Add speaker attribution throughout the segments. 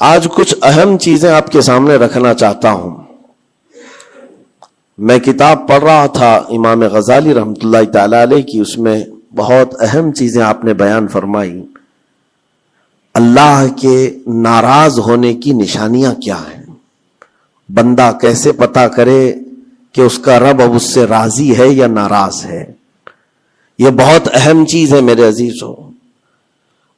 Speaker 1: آج کچھ اہم چیزیں آپ کے سامنے رکھنا چاہتا ہوں. میں کتاب پڑھ رہا تھا امام غزالی رحمۃ اللہ تعالی علیہ کی، اس میں بہت اہم چیزیں آپ نے بیان فرمائی. اللہ کے ناراض ہونے کی نشانیاں کیا ہیں؟ بندہ کیسے پتا کرے کہ اس کا رب اب اس سے راضی ہے یا ناراض ہے؟ یہ بہت اہم چیز ہے میرے عزیزو.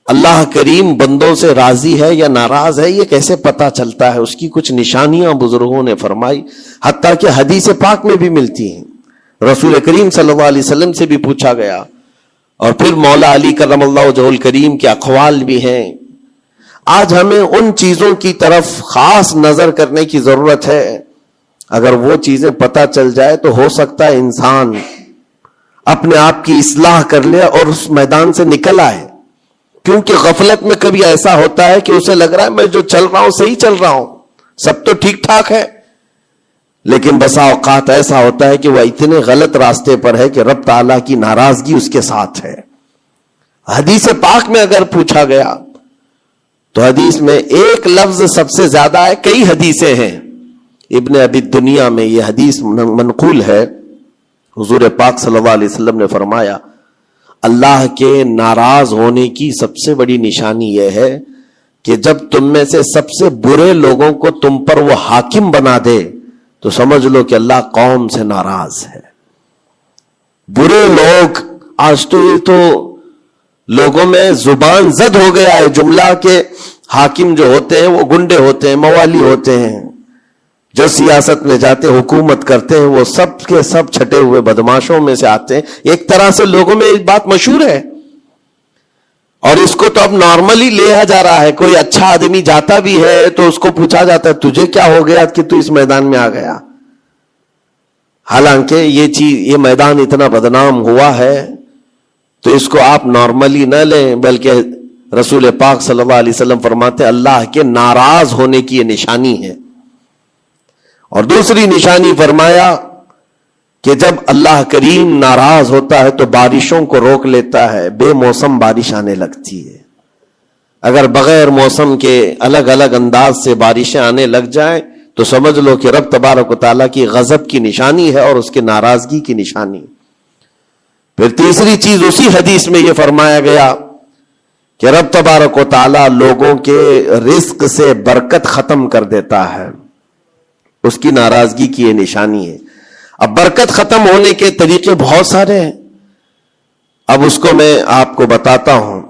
Speaker 1: اللہ کریم بندوں سے راضی ہے یا ناراض ہے، یہ کیسے پتا چلتا ہے؟ اس کی کچھ نشانیاں بزرگوں نے فرمائی، حتیٰ کہ حدیث پاک میں بھی ملتی ہیں. رسول کریم صلی اللہ علیہ وسلم سے بھی پوچھا گیا، اور پھر مولا علی کرم اللہ وجہہ الکریم کے اقوال بھی ہیں. آج ہمیں ان چیزوں کی طرف خاص نظر کرنے کی ضرورت ہے. اگر وہ چیزیں پتہ چل جائے تو ہو سکتا ہے انسان اپنے آپ کی اصلاح کر لے اور اس میدان سے نکل آئے. کیونکہ غفلت میں کبھی ایسا ہوتا ہے کہ اسے لگ رہا ہے میں جو چل رہا ہوں صحیح چل رہا ہوں، سب تو ٹھیک ٹھاک ہے، لیکن بسا اوقات ایسا ہوتا ہے کہ وہ اتنے غلط راستے پر ہے کہ رب تعالیٰ کی ناراضگی اس کے ساتھ ہے. حدیث پاک میں اگر پوچھا گیا تو حدیث میں ایک لفظ سب سے زیادہ ہے، کئی حدیثیں ہیں. ابن ابی دنیا میں یہ حدیث منقول ہے. حضور پاک صلی اللہ علیہ وسلم نے فرمایا، اللہ کے ناراض ہونے کی سب سے بڑی نشانی یہ ہے کہ جب تم میں سے سب سے برے لوگوں کو تم پر وہ حاکم بنا دے تو سمجھ لو کہ اللہ قوم سے ناراض ہے. برے لوگ، آج تو یہ تو لوگوں میں زبان زد ہو گیا ہے جملہ کہ حاکم جو ہوتے ہیں وہ گنڈے ہوتے ہیں، موالی ہوتے ہیں، جو سیاست میں جاتے حکومت کرتے ہیں وہ سب کے سب چھٹے ہوئے بدماشوں میں سے آتے ہیں. ایک طرح سے لوگوں میں ایک بات مشہور ہے، اور اس کو تو اب نارملی لیا جا رہا ہے. کوئی اچھا آدمی جاتا بھی ہے تو اس کو پوچھا جاتا ہے تجھے کیا ہو گیا کہ تو اس میدان میں آ گیا. حالانکہ یہ میدان اتنا بدنام ہوا ہے تو اس کو آپ نارملی نہ لیں، بلکہ رسول پاک صلی اللہ علیہ وسلم فرماتے ہیں اللہ کے ناراض ہونے کی یہ نشانی ہے. اور دوسری نشانی فرمایا کہ جب اللہ کریم ناراض ہوتا ہے تو بارشوں کو روک لیتا ہے، بے موسم بارش آنے لگتی ہے. اگر بغیر موسم کے الگ الگ انداز سے بارشیں آنے لگ جائیں تو سمجھ لو کہ رب تبارک و تعالیٰ کی غضب کی نشانی ہے اور اس کے ناراضگی کی نشانی. پھر تیسری چیز اسی حدیث میں یہ فرمایا گیا کہ رب تبارک و تعالیٰ لوگوں کے رزق سے برکت ختم کر دیتا ہے، اس کی ناراضگی کی یہ نشانی ہے. اب برکت ختم ہونے کے طریقے بہت سارے ہیں، اب اس کو میں آپ کو بتاتا ہوں،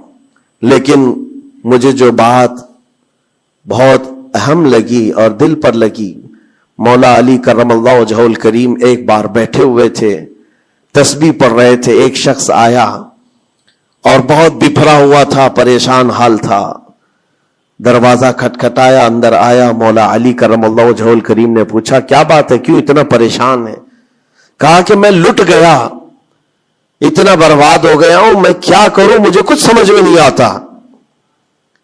Speaker 1: لیکن مجھے جو بات بہت اہم لگی اور دل پر لگی، مولا علی کرم اللہ وجہہ الکریم ایک بار بیٹھے ہوئے تھے، تسبیح پڑھ رہے تھے. ایک شخص آیا اور بہت بپھرا ہوا تھا، پریشان حال تھا. دروازہ کھٹکھٹایا، اندر آیا. مولا علی کرم اللہ وجہہ الکریم نے پوچھا کیا بات ہے، کیوں اتنا پریشان ہے؟ کہا کہ میں لٹ گیا، اتنا برباد ہو گیا ہوں، میں کیا کروں، مجھے کچھ سمجھ میں نہیں آتا.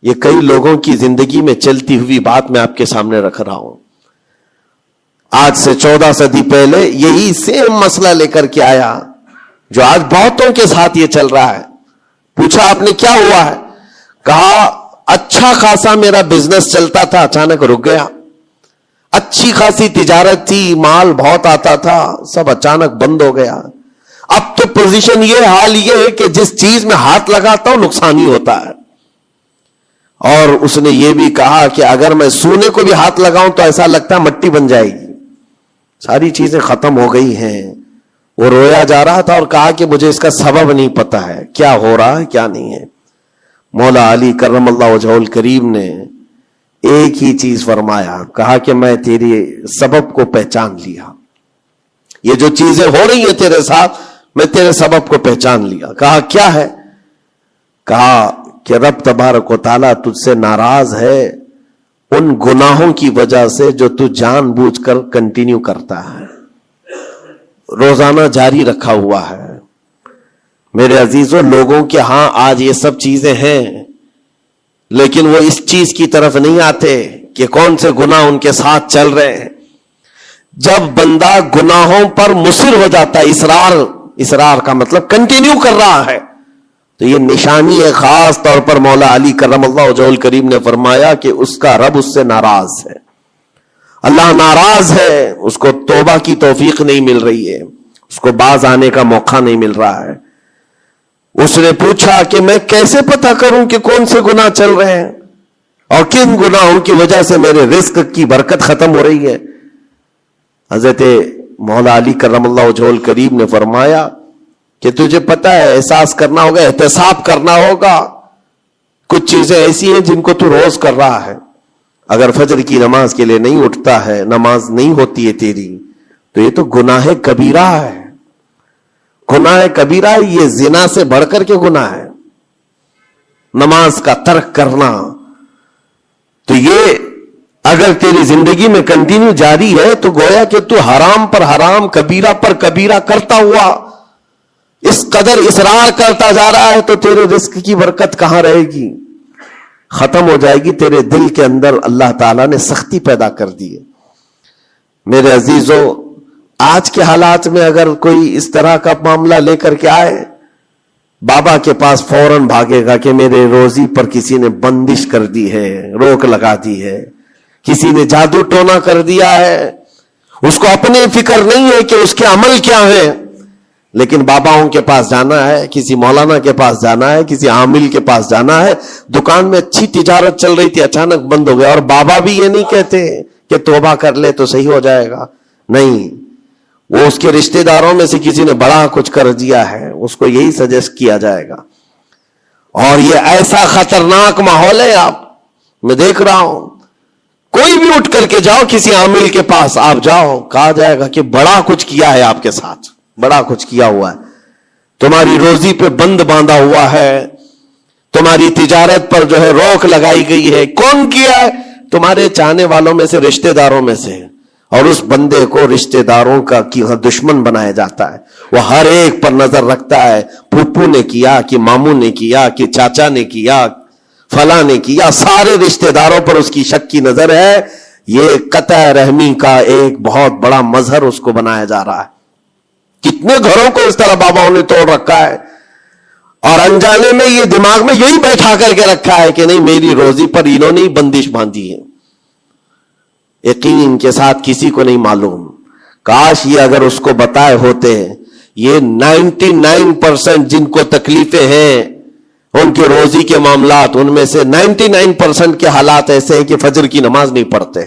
Speaker 1: یہ کئی لوگوں کی زندگی میں چلتی ہوئی بات میں آپ کے سامنے رکھ رہا ہوں. آج سے 14 صدی پہلے یہی سیم مسئلہ لے کر کے آیا جو آج بہتوں کے ساتھ یہ چل رہا ہے. پوچھا آپ نے کیا ہوا ہے؟ کہا اچھا خاصا میرا بزنس چلتا تھا، اچانک رک گیا. اچھی خاصی تجارت تھی، مال بہت آتا تھا، سب اچانک بند ہو گیا. اب تو پوزیشن یہ، حال یہ ہے کہ جس چیز میں ہاتھ لگاتا ہوں نقصان ہی ہوتا ہے. اور اس نے یہ بھی کہا کہ اگر میں سونے کو بھی ہاتھ لگاؤں تو ایسا لگتا ہے مٹی بن جائے گی. ساری چیزیں ختم ہو گئی ہیں. وہ رویا جا رہا تھا اور کہا کہ مجھے اس کا سبب نہیں پتا ہے، کیا ہو رہا ہے کیا نہیں ہے. مولا علی کرم اللہ وجہہ الکریم نے ایک ہی چیز فرمایا، کہا کہ میں تیرے سبب کو پہچان لیا. یہ جو چیزیں ہو رہی ہیں تیرے ساتھ، میں تیرے سبب کو پہچان لیا. کہا کیا ہے؟ کہا کہ رب تبارک و تعالیٰ تجھ سے ناراض ہے ان گناہوں کی وجہ سے جو تو جان بوجھ کر کنٹینیو کرتا ہے، روزانہ جاری رکھا ہوا ہے. میرے عزیزوں، لوگوں کے ہاں آج یہ سب چیزیں ہیں، لیکن وہ اس چیز کی طرف نہیں آتے کہ کون سے گناہ ان کے ساتھ چل رہے ہیں. جب بندہ گناہوں پر مصر ہو جاتا ہے، اصرار کا مطلب کنٹینیو کر رہا ہے، تو یہ نشانی ہے. خاص طور پر مولا علی کرم اللہ وجہہ الکریم نے فرمایا کہ اس کا رب اس سے ناراض ہے. اللہ ناراض ہے, اس کو توبہ کی توفیق نہیں مل رہی ہے, اس کو باز آنے کا موقع نہیں مل رہا ہے. اس نے پوچھا کہ میں کیسے پتہ کروں کہ کون سے گناہ چل رہے ہیں اور کن گناہوں کی وجہ سے میرے رزق کی برکت ختم ہو رہی ہے. حضرت مولا علی کرم اللہ وجہہ الکریم نے فرمایا کہ تجھے پتہ ہے, احساس کرنا ہوگا, احتساب کرنا ہوگا. کچھ چیزیں ایسی ہیں جن کو تو روز کر رہا ہے. اگر فجر کی نماز کے لیے نہیں اٹھتا ہے, نماز نہیں ہوتی ہے تیری, تو یہ تو گناہ کبیرہ ہے. گناہ کبیرہ, یہ زنا سے بڑھ کر کے گناہ ہے نماز کا ترک کرنا. تو یہ اگر تیری زندگی میں کنٹینیو جاری ہے تو گویا کہ تو حرام پر حرام, کبیرہ پر کبیرہ کرتا ہوا اس قدر اصرار کرتا جا رہا ہے, تو تیرے رزق کی برکت کہاں رہے گی؟ ختم ہو جائے گی. تیرے دل کے اندر اللہ تعالیٰ نے سختی پیدا کر دی ہے. میرے عزیزوں, آج کے حالات میں اگر کوئی اس طرح کا معاملہ لے کر کے آئے, بابا کے پاس فوراً بھاگے گا کہ میرے روزی پر کسی نے بندش کر دی ہے, روک لگا دی ہے, کسی نے جادو ٹونا کر دیا ہے. اس کو اپنی فکر نہیں ہے کہ اس کے عمل کیا ہے, لیکن باباؤں کے پاس جانا ہے, کسی مولانا کے پاس جانا ہے, کسی عامل کے پاس جانا ہے. دکان میں اچھی تجارت چل رہی تھی, اچانک بند ہو گیا. اور بابا بھی یہ نہیں کہتے کہ توبہ کر لے تو صحیح ہو جائے گا, نہیں, وہ اس کے رشتہ داروں میں سے کسی نے بڑا کچھ کر دیا ہے, اس کو یہی سجیسٹ کیا جائے گا. اور یہ ایسا خطرناک ماحول ہے, میں دیکھ رہا ہوں. کوئی بھی اٹھ کر کے جاؤ, کسی عامل کے پاس آپ جاؤ, کہا جائے گا کہ بڑا کچھ کیا ہے آپ کے ساتھ, بڑا کچھ کیا ہوا ہے, تمہاری روزی پہ بند باندھا ہوا ہے, تمہاری تجارت پر جو ہے روک لگائی گئی ہے. کون کیا ہے؟ تمہارے چاہنے والوں میں سے, رشتہ داروں میں سے. اور اس بندے کو رشتہ داروں کا دشمن بنایا جاتا ہے. وہ ہر ایک پر نظر رکھتا ہے, پھوپھو نے کیا کہ ماموں نے کیا کہ چاچا نے کیا, فلاں نے کیا, سارے رشتہ داروں پر اس کی شک کی نظر ہے. یہ قطع رحمی کا ایک بہت بڑا مظہر اس کو بنایا جا رہا ہے. کتنے گھروں کو اس طرح باباؤں نے توڑ رکھا ہے, اور انجانے میں یہ دماغ میں یہی بیٹھا کر کے رکھا ہے کہ نہیں, میری روزی پر انہوں نے بندش باندھی ہے. یقین کے ساتھ کسی کو نہیں معلوم. کاش یہ اگر اس کو بتائے ہوتے, یہ 99% جن کو تکلیفیں ہیں ان کے روزی کے معاملات, ان میں سے 99% کے حالات ایسے ہیں کہ فجر کی نماز نہیں پڑھتے.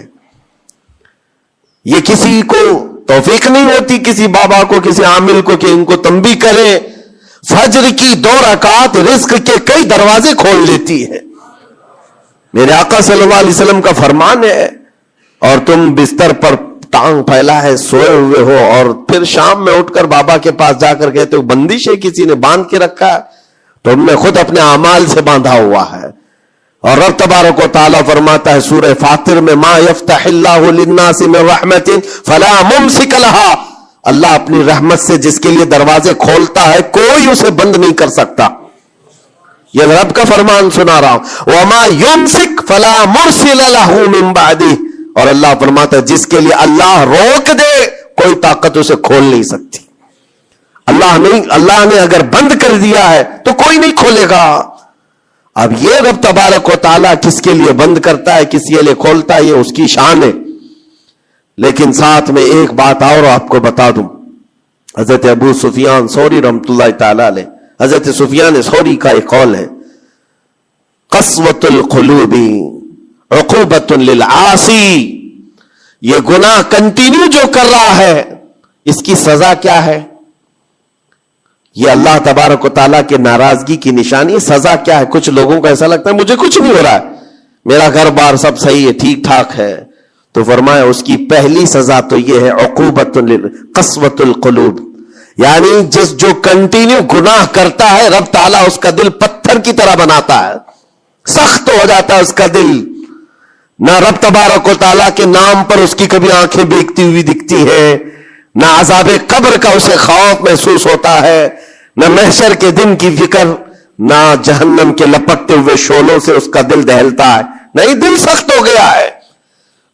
Speaker 1: یہ کسی کو توفیق نہیں ہوتی, کسی بابا کو, کسی عامل کو, کہ ان کو تنبیہ کرے. فجر کی 2 رکعات رزق کے کئی دروازے کھول دیتی ہے. میرے آقا صلی اللہ علیہ وسلم کا فرمان ہے, اور تم بستر پر ٹانگ پھیلا ہے سوئے ہوئے ہو, اور پھر شام میں اٹھ کر بابا کے پاس جا کر کہتے ہو بندش ہے, کسی نے باندھ کے رکھا ہے, تو ہم نے خود اپنے اعمال سے باندھا ہوا ہے. اور رب تبارک و تعالیٰ فرماتا ہے سورہ فاطر میں, ما یفتح اللہ للناس من رحمت فلا ممسک لها, اللہ اپنی رحمت سے جس کے لیے دروازے کھولتا ہے کوئی اسے بند نہیں کر سکتا. یہ رب کا فرمان سنا رہا ہوں. وما یمسک فلا مرسل له من بعدہ, اور اللہ فرماتا ہے جس کے لیے اللہ روک دے کوئی طاقت اسے کھول نہیں سکتی. اللہ نے اگر بند کر دیا ہے تو کوئی نہیں کھولے گا. اب یہ رب تبارک و تعالیٰ کس کے لیے بند کرتا ہے, کس کے لیے کھولتا ہے, یہ اس کی شان ہے. لیکن ساتھ میں ایک بات اور آپ کو بتا دوں. حضرت ابو سفیان ثوری رحمۃ اللہ تعالی علیہ, حضرت سفیان ثوری کا ایک قول ہے, قسوۃ القلوب عقوبۃ للعاصی, یہ گناہ کنٹینیو جو کر رہا ہے اس کی سزا کیا ہے؟ یہ اللہ تبارک و تعالیٰ کے ناراضگی کی نشانی. سزا کیا ہے؟ کچھ لوگوں کو ایسا لگتا ہے مجھے کچھ نہیں ہو رہا ہے, میرا گھر بار سب صحیح ہے, ٹھیک ٹھاک ہے, تو فرمایا اس کی پہلی سزا تو یہ ہے عقوبۃ قسوۃ القلوب, یعنی جو کنٹینیو گناہ کرتا ہے رب تعالیٰ اس کا دل پتھر کی طرح بناتا ہے, سخت ہو جاتا ہے اس کا دل. نہ رب تبارک و تعالیٰ کے نام پر اس کی کبھی آنکھیں بھیگتی ہوئی دکھتی ہیں, نہ عذاب قبر کا اسے خوف محسوس ہوتا ہے, نہ محشر کے دن کی فکر, نہ جہنم کے لپٹتے ہوئے شعلوں سے اس کا دل دہلتا ہے. نہیں, دل سخت ہو گیا ہے.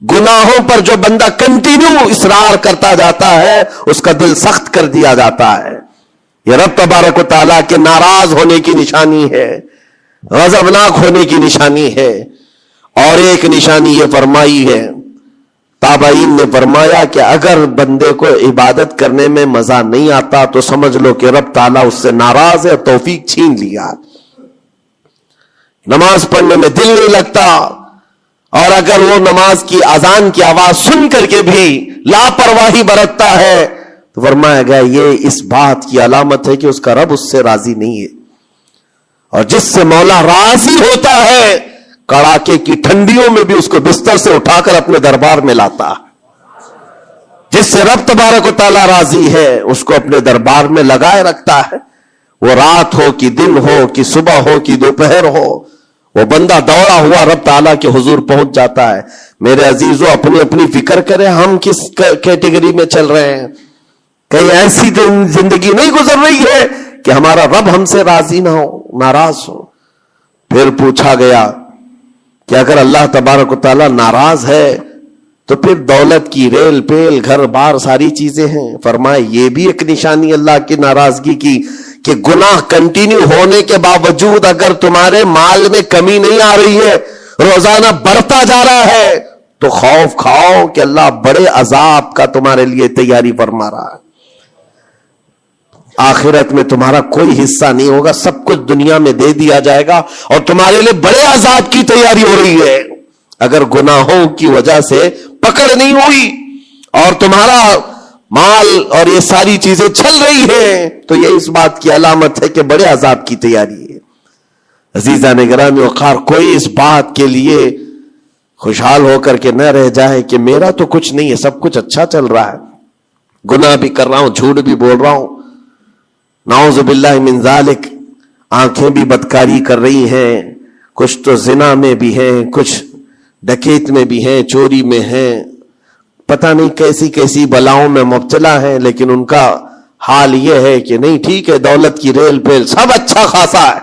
Speaker 1: گناہوں پر جو بندہ کنٹینیو اصرار کرتا جاتا ہے اس کا دل سخت کر دیا جاتا ہے. یہ رب تبارک و تعالیٰ کے ناراض ہونے کی نشانی ہے، غضبناک ہونے کی نشانی ہے۔ اور ایک نشانی یہ فرمائی ہے، تابعین نے فرمایا کہ اگر بندے کو عبادت کرنے میں مزہ نہیں آتا تو سمجھ لو کہ رب تعالیٰ اس سے ناراض ہے، توفیق چھین لیا۔ نماز پڑھنے میں دل نہیں لگتا، اور اگر وہ نماز کی اذان کی آواز سن کر کے بھی لاپرواہی برتتا ہے تو فرمایا گیا یہ اس بات کی علامت ہے کہ اس کا رب اس سے راضی نہیں ہے۔ اور جس سے مولا راضی ہوتا ہے کڑاکے کی ٹھنڈیوں میں بھی اس کو بستر سے اٹھا کر اپنے دربار میں لاتا ہے۔ جس سے رب تبارک و تعالیٰ راضی ہے اس کو اپنے دربار میں لگائے رکھتا ہے، وہ رات ہو کہ دن ہو کہ صبح ہو کہ دوپہر ہو، وہ بندہ دوڑا ہوا رب تعالیٰ کے حضور پہنچ جاتا ہے۔ میرے عزیزو اپنی اپنی فکر کریں، ہم کس کیٹیگری میں چل رہے ہیں؟ کہیں ایسی زندگی نہیں گزر رہی ہے کہ ہمارا رب ہم سے راضی نہ ہو، ناراض ہو؟ پھر پوچھا گیا کہ اگر اللہ تبارک و تعالیٰ ناراض ہے تو پھر دولت کی ریل پیل گھر بار ساری چیزیں ہیں۔ فرمائے یہ بھی ایک نشانی اللہ کی ناراضگی کی کہ گناہ کنٹینیو ہونے کے باوجود اگر تمہارے مال میں کمی نہیں آ رہی ہے، روزانہ بڑھتا جا رہا ہے، تو خوف کھاؤ کہ اللہ بڑے عذاب کا تمہارے لیے تیاری فرما رہا ہے۔ آخرت میں تمہارا کوئی حصہ نہیں ہوگا، سب کچھ دنیا میں دے دیا جائے گا اور تمہارے لیے بڑے عذاب کی تیاری ہو رہی ہے۔ اگر گناہوں کی وجہ سے پکڑ نہیں ہوئی اور تمہارا مال اور یہ ساری چیزیں چل رہی ہیں تو یہ اس بات کی علامت ہے کہ بڑے عذاب کی تیاری ہے۔ عزیزان گرامی وقار، کوئی اس بات کے لیے خوشحال ہو کر کے نہ رہ جائے کہ میرا تو کچھ نہیں ہے، سب کچھ اچھا چل رہا ہے، گناہ بھی کر رہا ہوں، جھوٹ بھی بول رہا ہوں، نعوذ باللہ من ذالک، آنکھیں بھی بدکاری کر رہی ہیں، کچھ تو زنا میں بھی ہیں، کچھ ڈکیت میں بھی ہیں، چوری میں ہیں، پتہ نہیں کیسی کیسی بلاؤں میں مبتلا ہیں، لیکن ان کا حال یہ ہے کہ نہیں ٹھیک ہے، دولت کی ریل پیل سب اچھا خاصا ہے،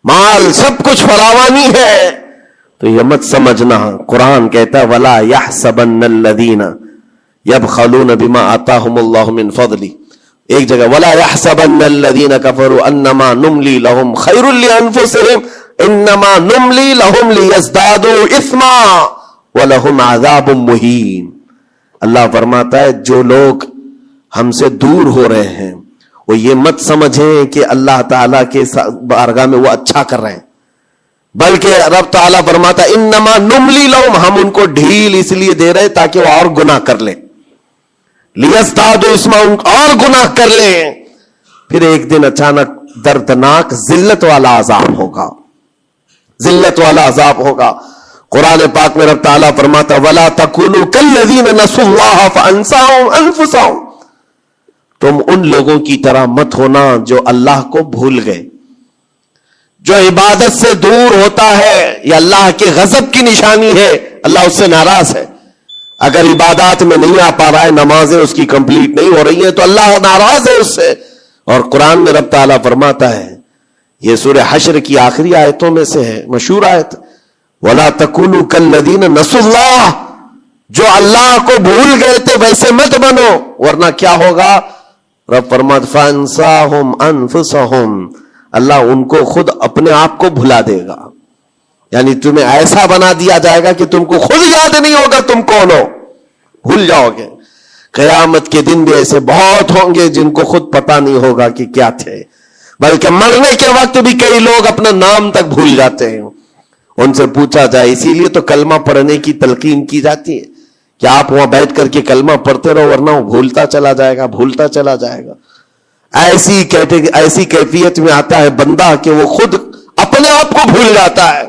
Speaker 1: مال سب کچھ فراوانی ہے، تو یہ مت سمجھنا۔ قرآن کہتا ہے وَلَا يَحْسَبَنَّ الَّذِينَ يَبْخَلُونَ بِمَا آتَاهُمُ اللَّهُ مِنْ فَضْلِهِ، ایک جگہ وَلَا يَحْسَبَنَّ الَّذِينَ كَفَرُوا أَنَّمَا نُمْلِي لَهُمْ خَيْرٌ لِأَنفُسِهِمْ إِنَّمَا نُمْلِي لَهُمْ لِيَزْدَادُوا إِثْمًا وَلَهُمْ عَذَابٌ مُهِينٌ۔ اللہ فرماتا ہے جو لوگ ہم سے دور ہو رہے ہیں وہ یہ مت سمجھیں کہ اللہ تعالیٰ کے بارگاہ میں وہ اچھا کر رہے ہیں، بلکہ رب تعالیٰ فرماتا ہے انما نملی لہم، ہم ان کو ڈھیل اس لیے دے رہے تاکہ وہ اور گناہ کر لیں، لیزدادوا اسما، اور گناہ کر لیں۔ پھر ایک دن اچانک دردناک ذلت والا عذاب ہوگا، ذلت والا عذاب ہوگا۔ قرآن پاک میں رب تعالیٰ فرماتا وَلَا تَكُونُوا كَالَّذِينَ نَسُوا اللَّهَ فَأَنسَاهُمْ أَنفُسَهُمْ، تم ان لوگوں کی طرح مت ہونا جو اللہ کو بھول گئے، جو عبادت سے دور ہوتا ہے، یہ اللہ کے غضب کی نشانی ہے، اللہ اس سے ناراض ہے۔ اگر عبادات میں نہیں آ پا رہا ہے، نمازیں اس کی کمپلیٹ نہیں ہو رہی ہیں تو اللہ ناراض ہے اس سے۔ اور قرآن میں رب تعالیٰ فرماتا ہے، یہ سورہ حشر کی آخری آیتوں میں سے ہے، مشہور آیت، وَلَا تَكُونُوا كَالَّذِينَ نَسُوا اللَّهَ، جو اللہ کو بھول گئے تھے ویسے مت بنو، ورنہ کیا ہوگا؟ رب فرماتا فَأَنسَاهُمْ أَنفُسَهُمْ، اللہ ان کو خود اپنے آپ کو بھلا دے گا، یعنی تمہیں ایسا بنا دیا جائے گا کہ تم کو خود یاد نہیں ہوگا تم کون ہو، بھول جاؤ گے۔ قیامت کے دن بھی ایسے بہت ہوں گے جن کو خود پتا نہیں ہوگا کہ کیا تھے، بلکہ مرنے کے وقت بھی کئی لوگ اپنا نام تک بھول جاتے ہیں۔ ان سے پوچھا جائے، اسی لیے تو کلمہ پڑھنے کی تلقین کی جاتی ہے کہ آپ وہاں بیٹھ کر کے کلمہ پڑھتے رہو، ورنہ وہ بھولتا چلا جائے گا، بھولتا چلا جائے گا۔ ایسی کیفیت میں آتا ہے بندہ کہ وہ خود اپنے آپ کو بھول جاتا ہے۔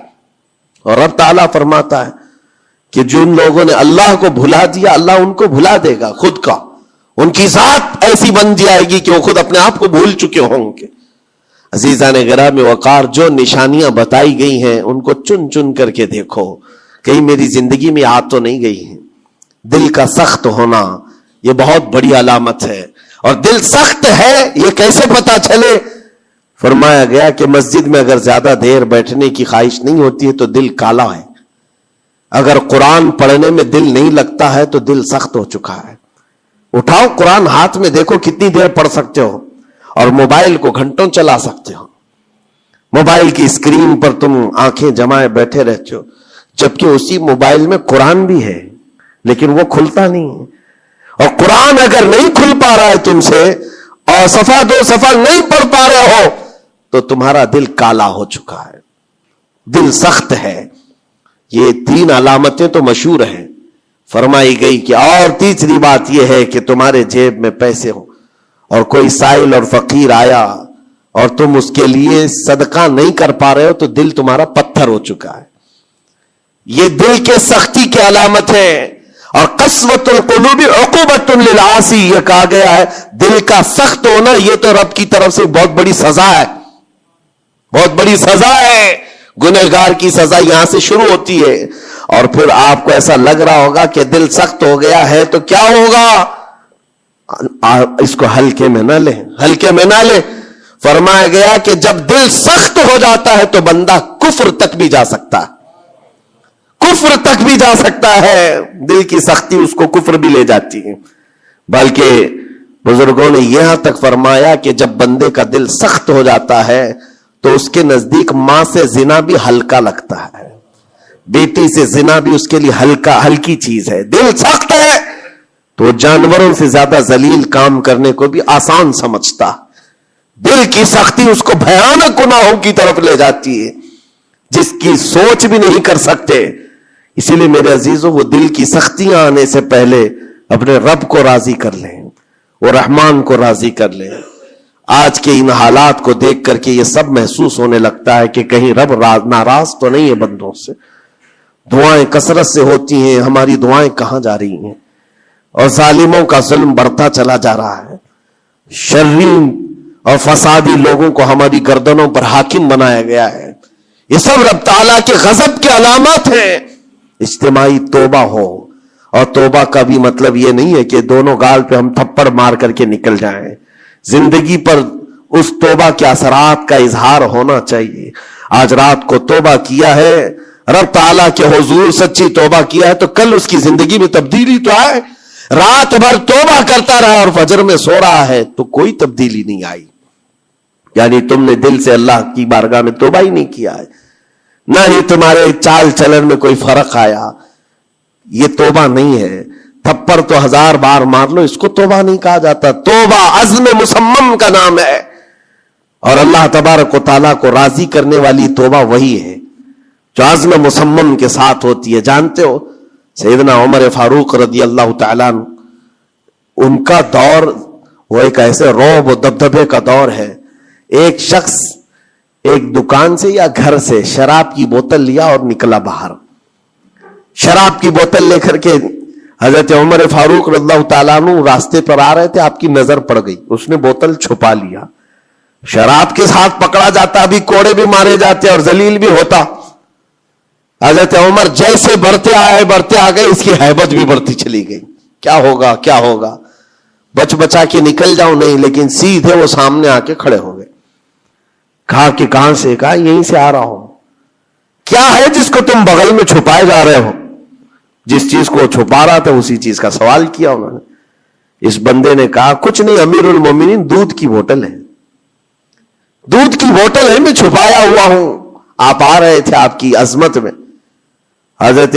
Speaker 1: اور رب تعالیٰ فرماتا ہے کہ جن لوگوں نے اللہ کو بھلا دیا، اللہ ان کو بھلا دے گا خود کا، ان کی ذات ایسی بن جائے گی کہ وہ خود اپنے آپ کو بھول چکے ہوں گے۔ عزیزان گرامی وقار، جو نشانیاں بتائی گئی ہیں ان کو چن چن کر کے دیکھو، کہیں میری زندگی میں آ تو نہیں گئی ہیں۔ دل کا سخت ہونا یہ بہت بڑی علامت ہے، اور دل سخت ہے یہ کیسے پتا چلے؟ فرمایا گیا کہ مسجد میں اگر زیادہ دیر بیٹھنے کی خواہش نہیں ہوتی ہے تو دل کالا ہے، اگر قرآن پڑھنے میں دل نہیں لگتا ہے تو دل سخت ہو چکا ہے۔ اٹھاؤ قرآن ہاتھ میں، دیکھو کتنی دیر پڑھ سکتے ہو، اور موبائل کو گھنٹوں چلا سکتے ہو. موبائل کی اسکرین پر تم آنکھیں جمائے بیٹھے رہتے ہو، جبکہ اسی موبائل میں قرآن بھی ہے لیکن وہ کھلتا نہیں ہے. اور قرآن اگر نہیں کھل پا رہا ہے تم سے، اور صفحہ 2 صفحہ نہیں پڑھ پا رہے ہو، تو تمہارا دل کالا ہو چکا ہے، دل سخت ہے. یہ 3 علامتیں تو مشہور ہیں. فرمائی گئی کہ اور تیسری بات یہ ہے کہ تمہارے جیب میں پیسے ہوں اور کوئی سائل اور فقیر آیا اور تم اس کے لیے صدقہ نہیں کر پا رہے ہو تو دل تمہارا پتھر ہو چکا ہے. یہ دل کے سختی کی علامت ہے. اور قسوۃ القلوب عقوبۃ للعاصی، یہ کہا گیا ہے دل کا سخت ہونا یہ تو رب کی طرف سے بہت بڑی سزا ہے، بہت بڑی سزا ہے. گنہگار کی سزا یہاں سے شروع ہوتی ہے. اور پھر آپ کو ایسا لگ رہا ہوگا کہ دل سخت ہو گیا ہے تو کیا ہوگا، اس کو ہلکے میں نہ لیں، ہلکے میں نہ لیں. فرمایا گیا کہ جب دل سخت ہو جاتا ہے تو بندہ کفر تک بھی جا سکتا ہے، کفر تک بھی جا سکتا ہے. دل کی سختی اس کو کفر بھی لے جاتی ہے. بلکہ بزرگوں نے یہاں تک فرمایا کہ جب بندے کا دل سخت ہو جاتا ہے تو اس کے نزدیک ماں سے زنا بھی ہلکا لگتا ہے، بیٹی سے زنا بھی اس کے لیے ہلکی چیز ہے. دل سخت ہے تو جانوروں سے زیادہ ذلیل کام کرنے کو بھی آسان سمجھتا. دل کی سختی اس کو بھیانک گناہوں کی طرف لے جاتی ہے جس کی سوچ بھی نہیں کر سکتے. اسی لیے میرے عزیزوں، وہ دل کی سختیاں آنے سے پہلے اپنے رب کو راضی کر لیں، وہ رحمان کو راضی کر لیں. آج کے ان حالات کو دیکھ کر کے یہ سب محسوس ہونے لگتا ہے کہ کہیں رب ناراض تو نہیں ہے بندوں سے. دعائیں کثرت سے ہوتی ہیں، ہماری دعائیں کہاں جا رہی ہیں؟ اور ظالموں کا ظلم بڑھتا چلا جا رہا ہے. شریر اور فسادی لوگوں کو ہماری گردنوں پر حاکم بنایا گیا ہے. یہ سب رب تعالیٰ کے غضب کی علامات ہیں. اجتماعی توبہ ہو، اور توبہ کا بھی مطلب یہ نہیں ہے کہ دونوں گال پہ ہم تھپڑ مار کر کے نکل جائیں. زندگی پر اس توبہ کے اثرات کا اظہار ہونا چاہیے. آج رات کو توبہ کیا ہے، رب تعالیٰ کے حضور سچی توبہ کیا ہے تو کل اس کی زندگی میں تبدیلی تو آئے. رات بھر توبہ کرتا رہا اور فجر میں سو رہا ہے تو کوئی تبدیلی نہیں آئی. یعنی تم نے دل سے اللہ کی بارگاہ میں توبہ ہی نہیں کیا ہے، نہ ہی تمہارے چال چلن میں کوئی فرق آیا. یہ توبہ نہیں ہے. تھپڑ تو 1000 بار مار لو، اس کو توبہ نہیں کہا جاتا. توبہ عزم مصمم کا نام ہے، اور اللہ تبارک و تعالیٰ کو راضی کرنے والی توبہ وہی ہے جو عزم مصمم کے ساتھ ہوتی ہے. جانتے ہو سیدنا عمر فاروق رضی اللہ تعالیٰ عنہ، ان کا دور وہ ایک ایسے رعب و دبدبے کا دور ہے. ایک شخص ایک دکان سے یا گھر سے شراب کی بوتل لیا اور نکلا باہر. شراب کی بوتل لے کر کے حضرت عمر فاروق رضی اللہ تعالیٰ عنہ راستے پر آ رہے تھے، آپ کی نظر پڑ گئی، اس نے بوتل چھپا لیا. شراب کے ساتھ پکڑا جاتا، ابھی کوڑے بھی مارے جاتے اور ذلیل بھی ہوتا. حضرت عمر جیسے بڑھتے آ گئے، اس کی ہیبت بھی بڑھتی چلی گئی. کیا ہوگا کیا ہوگا، بچ بچا کے نکل جاؤں نہیں، لیکن سیدھے وہ سامنے آ کے کھڑے ہو گئے. کہا کہ کہاں سے؟ کہا یہیں سے آ رہا ہوں. کیا ہے جس کو تم بغل میں چھپائے جا رہے ہو؟ جس چیز کو چھپا رہا تھا اسی چیز کا سوال کیا انہوں نے. اس بندے نے کہا کچھ نہیں امیر المومنین، دودھ کی بوتل ہے، دودھ کی بوتل ہے، میں چھپایا ہوا ہوں، آپ آ رہے تھے آپ کی عظمت میں. حضرت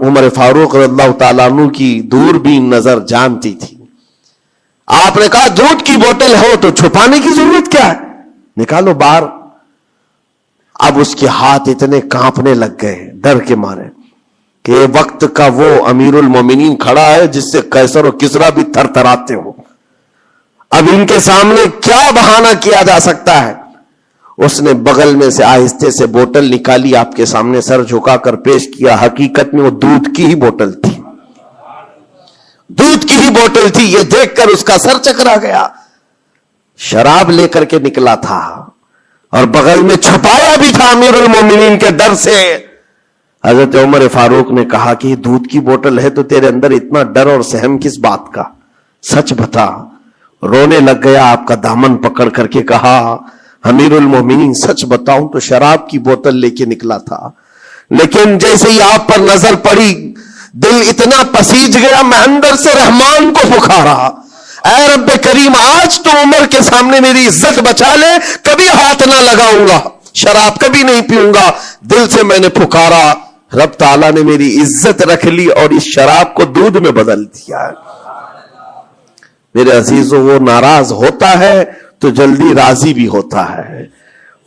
Speaker 1: عمر فاروق رضی اللہ تعالیٰ عنہ کی دوربین نظر جانتی تھی. آپ نے کہا دودھ کی بوتل ہو تو چھپانے کی ضرورت کیا ہے، نکالو باہر. اب اس کے ہاتھ اتنے کانپنے لگ گئے ڈر کے مارے کہ وقت کا وہ امیر المومنین کھڑا ہے جس سے قیصر و کسریٰ بھی تھر تھراتے ہو. اب ان کے سامنے کیا بہانہ کیا جا سکتا ہے؟ اس نے بغل میں سے آہستہ سے بوتل نکالی، آپ کے سامنے سر جھکا کر پیش کیا. حقیقت میں وہ دودھ کی ہی بوتل تھی، دودھ کی ہی بوتل تھی. یہ دیکھ کر اس کا سر چکرا گیا. شراب لے کر کے نکلا تھا اور بغل میں چھپایا بھی تھا امیر المومنین کے ڈر سے. حضرت عمر فاروق نے کہا کہ یہ دودھ کی بوتل ہے تو تیرے اندر اتنا ڈر اور سہم کس بات کا، سچ بتا. رونے لگ گیا، آپ کا دامن پکڑ کر کے کہا امیر المومنین سچ بتاؤں تو شراب کی بوتل لے کے نکلا تھا، لیکن جیسے ہی آپ پر نظر پڑی دل اتنا پسیج گیا، میں اندر سے رحمان کو پکارا، اے رب کریم آج تو عمر کے سامنے میری عزت بچا لے, کبھی ہاتھ نہ لگاؤں گا, شراب کبھی نہیں پیوں گا. دل سے میں نے پکارا, رب تعالیٰ نے میری عزت رکھ لی اور اس شراب کو دودھ میں بدل دیا. میرے عزیزوں, وہ ناراض ہوتا ہے تو جلدی راضی بھی ہوتا ہے,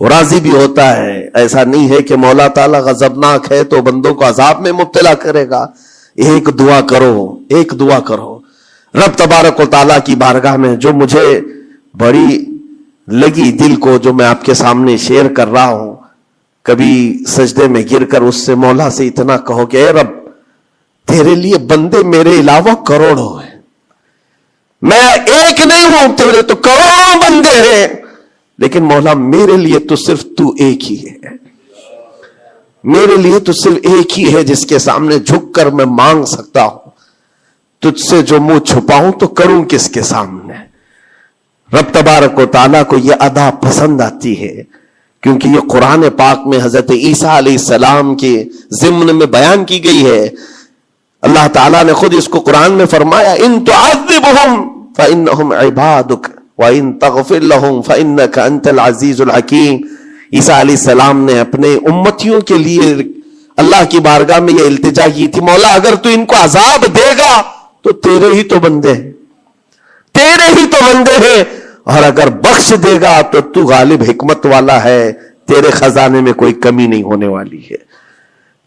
Speaker 1: وہ راضی بھی ہوتا ہے. ایسا نہیں ہے کہ مولا تعالیٰ غضبناک ہے تو بندوں کو عذاب میں مبتلا کرے گا. ایک دعا کرو, ایک دعا کرو. رب تبارک و تعالیٰ کی بارگاہ میں جو مجھے بڑی لگی دل کو, جو میں آپ کے سامنے شیئر کر رہا ہوں, کبھی سجدے میں گر کر اس سے مولا سے اتنا کہو کہ اے رب تیرے لیے بندے میرے علاوہ کروڑوں ہیں, میں ایک نہیں ہوں, تیرے تو کروڑوں بندے ہیں, لیکن مولا میرے لیے تو صرف تو ایک ہی ہے. میرے لیے تو صرف ایک ہی ہے جس کے سامنے جھک کر میں مانگ سکتا ہوں. تجھ سے جو منہ چھپاؤں تو کروں کس کے سامنے. رب تبارک و تعالیٰ کو یہ ادا پسند آتی ہے, کیونکہ یہ قرآن پاک میں حضرت عیسیٰ علیہ السلام کے ضمن میں بیان کی گئی ہے. اللہ تعالیٰ نے خود اس کو قرآن میں فرمایا, ان تعذبهم فانہم عبادک وان تغفر لهم فانک انت العزیز الحکیم. عیسیٰ علیہ السلام نے اپنے امتیوں کے لیے اللہ کی بارگاہ میں یہ التجا کی تھی, مولا اگر تو ان کو عذاب دے گا تو تیرے ہی تو بندے ہیں, تیرے ہی تو بندے ہیں, اور اگر بخش دے گا تو تو غالب حکمت والا ہے, تیرے خزانے میں کوئی کمی نہیں ہونے والی ہے.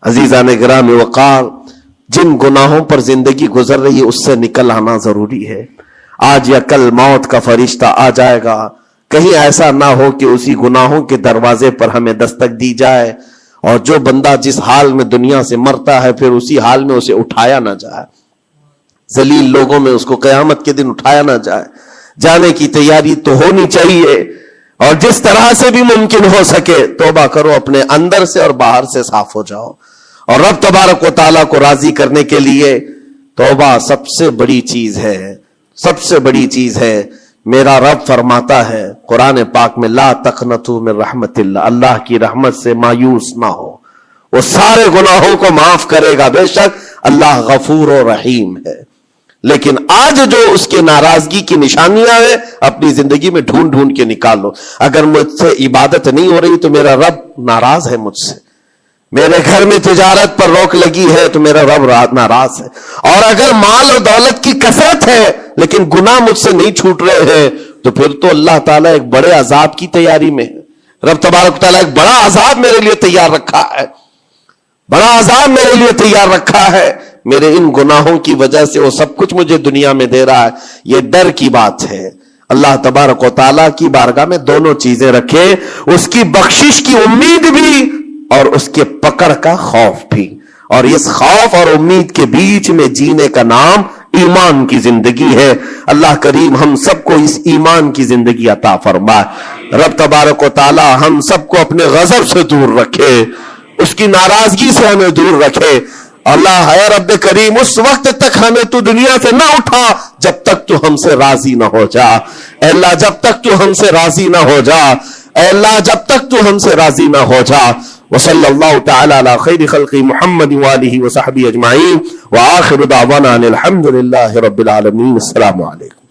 Speaker 1: عزیزان گرامی وقار, جن گناہوں پر زندگی گزر رہی ہے اس سے نکل آنا ضروری ہے. آج یا کل موت کا فرشتہ آ جائے گا, کہیں ایسا نہ ہو کہ اسی گناہوں کے دروازے پر ہمیں دستک دی جائے, اور جو بندہ جس حال میں دنیا سے مرتا ہے پھر اسی حال میں اسے اٹھایا نہ جائے, ذلیل لوگوں میں اس کو قیامت کے دن اٹھایا نہ جائے. جانے کی تیاری تو ہونی چاہیے, اور جس طرح سے بھی ممکن ہو سکے توبہ کرو, اپنے اندر سے اور باہر سے صاف ہو جاؤ. اور رب تبارک و تعالیٰ کو راضی کرنے کے لیے توبہ سب سے بڑی چیز ہے, سب سے بڑی چیز ہے. میرا رب فرماتا ہے قرآن پاک میں, لا تقنطوا من رحمت اللہ, اللہ کی رحمت سے مایوس نہ ہو, وہ سارے گناہوں کو معاف کرے گا, بے شک اللہ غفور و رحیم ہے. لیکن آج جو اس کے ناراضگی کی نشانیاں ہیں اپنی زندگی میں ڈھونڈ ڈھونڈ کے نکالو. اگر مجھ سے عبادت نہیں ہو رہی تو میرا رب ناراض ہے مجھ سے, میرے گھر میں تجارت پر روک لگی ہے تو میرا رب ناراض ہے, اور اگر مال و دولت کی کثرت ہے لیکن گناہ مجھ سے نہیں چھوٹ رہے ہیں تو پھر تو اللہ تعالیٰ ایک بڑے عذاب کی تیاری میں ہے. رب تبارک تعالیٰ ایک بڑا عذاب میرے لیے تیار رکھا ہے, بڑا عذاب میرے لیے تیار رکھا ہے. میرے ان گناہوں کی وجہ سے وہ سب کچھ مجھے دنیا میں دے رہا ہے. یہ ڈر کی بات ہے. اللہ تبارک و تعالیٰ کی بارگاہ میں دونوں چیزیں رکھے, اس کی بخشش کی امید بھی اور اس کے پکڑ کا خوف بھی. اور اس خوف اور امید کے بیچ میں جینے کا نام ایمان کی زندگی ہے. اللہ کریم ہم سب کو اس ایمان کی زندگی عطا فرمائے. رب تبارک و تعالی ہم سب کو اپنے غضب سے دور رکھے, اس کی ناراضگی سے ہمیں دور رکھے. اللہ اے رب کریم اس وقت تک ہمیں تو دنیا سے نہ اٹھا جب تک تو ہم سے راضی نہ ہو جا. اے اللہ جب تک تو ہم سے راضی نہ ہو جا, اے اللہ جب تک تو ہم سے راضی نہ ہو جا. وصلی اللہ تعالی علی خیر خلق محمد وآلہ وصحبہ اجمعین, وآخر دعوانا الحمد للہ رب العالمین. السلام علیکم.